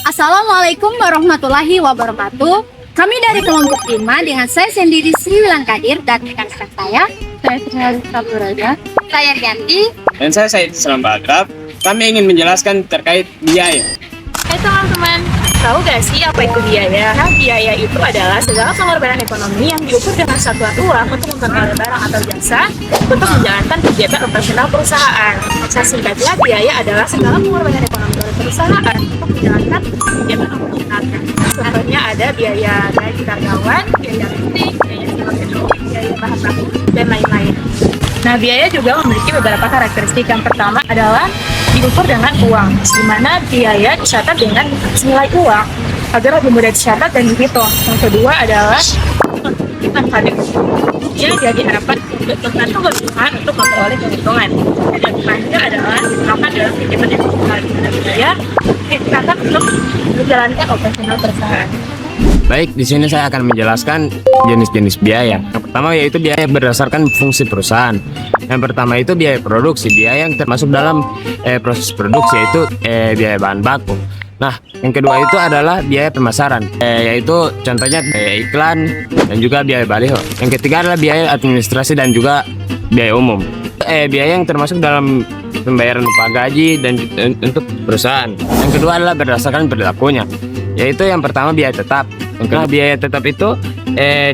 Assalamualaikum warahmatullahi wabarakatuh. Kami dari kelompok 5 dengan saya sendiri Sri Wilan Kadir dan rekan-rekan saya Trinalisa Buraja, saya Rianti, Dan saya Said Islam Bagrab. Kami ingin menjelaskan terkait biaya. Hai teman-teman, tahu gak sih apa itu biaya? Nah, biaya itu adalah segala pengorbanan ekonomi yang diukur dengan satuan uang untuk memperoleh barang atau jasa untuk menjalankan kegiatan operasional perusahaan. Singkatnya, biaya adalah segala pengorbanan ekonomi oleh perusahaan untuk menjalankan kegiatan operasionalnya. Contohnya ada biaya gaji karyawan, biaya listrik, biaya sewa gedung, biaya bahan baku, dan lain-lain. Nah, biaya juga memiliki beberapa karakteristik. Yang pertama adalah diukur dengan uang, di mana biaya dicatat dengan nilai uang agar lebih mudah dicatat dan dihitung. Yang kedua adalah hadir yang diharapkan untuk membantu kebutuhan untuk memperoleh keuntungan. Dan yang terakhir adalah diterapkan dalam kegiatan ekonomi dan biaya diterapkan untuk menjalankan operasional perusahaan. Baik, di sini saya akan menjelaskan jenis-jenis biaya. Yang pertama yaitu biaya berdasarkan fungsi perusahaan. Yang pertama itu biaya produksi, biaya yang termasuk dalam proses produksi, yaitu biaya bahan baku. Nah, yang kedua itu adalah biaya pemasaran, yaitu contohnya iklan dan juga biaya baliho. Yang ketiga adalah biaya administrasi dan juga biaya umum. Biaya yang termasuk dalam pembayaran upah gaji dan untuk perusahaan. Yang kedua adalah berdasarkan perilakunya, yaitu yang pertama biaya tetap. Yang kedua biaya tetap itu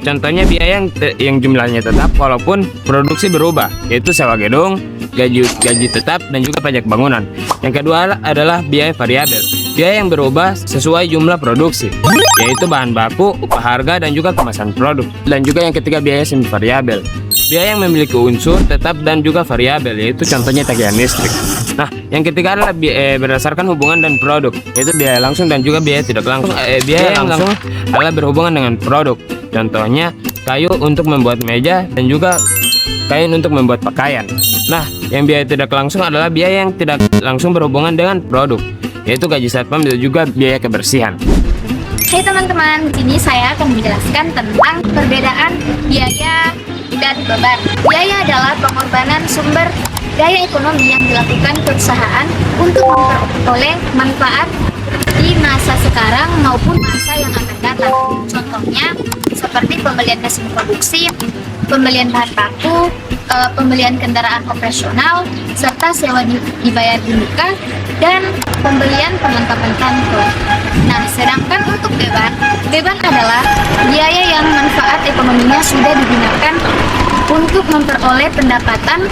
contohnya biaya yang jumlahnya tetap walaupun produksi berubah, yaitu sewa gedung, gaji tetap dan juga pajak bangunan. Yang kedua adalah biaya variabel, biaya yang berubah sesuai jumlah produksi, yaitu bahan baku, upah harga dan juga kemasan produk. Dan juga yang ketiga biaya semi variabel, biaya yang memiliki unsur tetap dan juga variabel, yaitu contohnya tagihan listrik. Nah, yang ketiga adalah berdasarkan hubungan dan produk, yaitu biaya langsung dan juga biaya tidak langsung. Biaya yang langsung adalah berhubungan dengan produk, contohnya kayu untuk membuat meja dan juga kain untuk membuat pakaian. Nah, yang biaya tidak langsung adalah biaya yang tidak langsung berhubungan dengan produk, yaitu gaji satpam dan juga biaya kebersihan. Hai teman-teman, di sini saya akan menjelaskan tentang perbedaan biaya dan beban. Biaya adalah pengorbanan sumber daya ekonomi yang dilakukan perusahaan untuk memperoleh manfaat di masa sekarang maupun masa yang akan datang. Contohnya seperti pembelian mesin produksi, pembelian bahan baku, pembelian kendaraan operasional, serta sewa dibayar di muka, dan pembelian perlengkapan kantor. Nah, sedangkan untuk beban adalah biaya yang manfaat ekonominya sudah digunakan untuk memperoleh pendapatan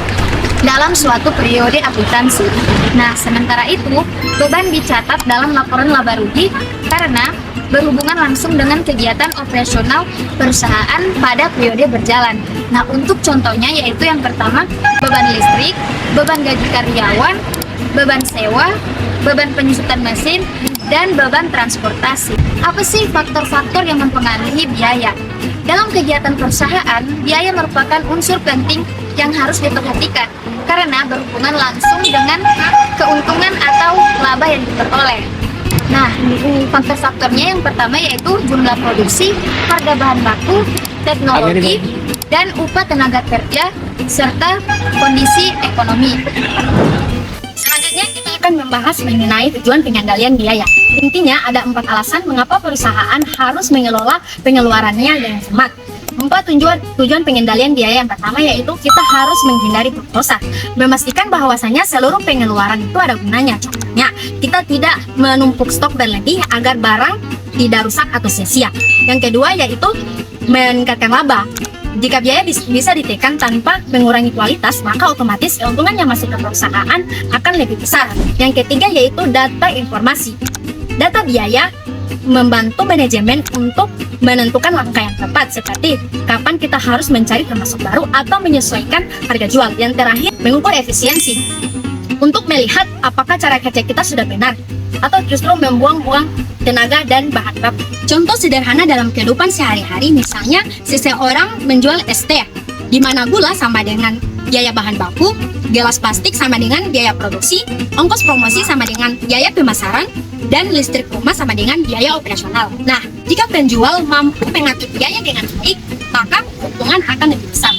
dalam suatu periode akuntansi. Nah, sementara itu, beban dicatat dalam laporan laba rugi karena berhubungan langsung dengan kegiatan operasional perusahaan pada periode berjalan. Nah, untuk contohnya yaitu yang pertama, beban listrik, beban gaji karyawan, beban sewa, beban penyusutan mesin, dan beban transportasi. Apa sih faktor-faktor yang mempengaruhi biaya? Dalam kegiatan perusahaan, biaya merupakan unsur penting yang harus diperhatikan karena berhubungan langsung dengan keuntungan atau laba yang diperoleh. Nah, faktor-faktornya yang pertama yaitu jumlah produksi, harga bahan baku, teknologi, dan upah tenaga kerja, serta kondisi ekonomi. Selanjutnya kita akan membahas mengenai tujuan pengendalian biaya. Intinya ada 4 alasan mengapa perusahaan harus mengelola pengeluarannya dengan cermat. 4 tujuan pengendalian biaya. Yang pertama yaitu kita harus menghindari boros, memastikan bahwasanya seluruh pengeluaran itu ada gunanya. Contohnya, kita tidak menumpuk stok berlebih agar barang tidak rusak atau sia-sia. Yang kedua yaitu meningkatkan laba. Jika biaya bisa ditekan tanpa mengurangi kualitas, maka otomatis keuntungan yang masuk ke perusahaan akan lebih besar. Yang ketiga yaitu data informasi. Data biaya membantu manajemen untuk menentukan langkah yang tepat, seperti kapan kita harus mencari termasuk baru atau menyesuaikan harga jual. Yang terakhir, mengukur efisiensi untuk melihat apakah cara kerja kita sudah benar atau justru membuang-buang tenaga dan bahan baku. Contoh sederhana dalam kehidupan sehari-hari, misalnya seseorang menjual es teh, di mana gula sama dengan biaya bahan baku, gelas plastik sama dengan biaya produksi, ongkos promosi sama dengan biaya pemasaran, dan listrik rumah sama dengan biaya operasional. Nah, jika penjual mampu mengatur biaya dengan baik, maka keuntungan akan lebih besar.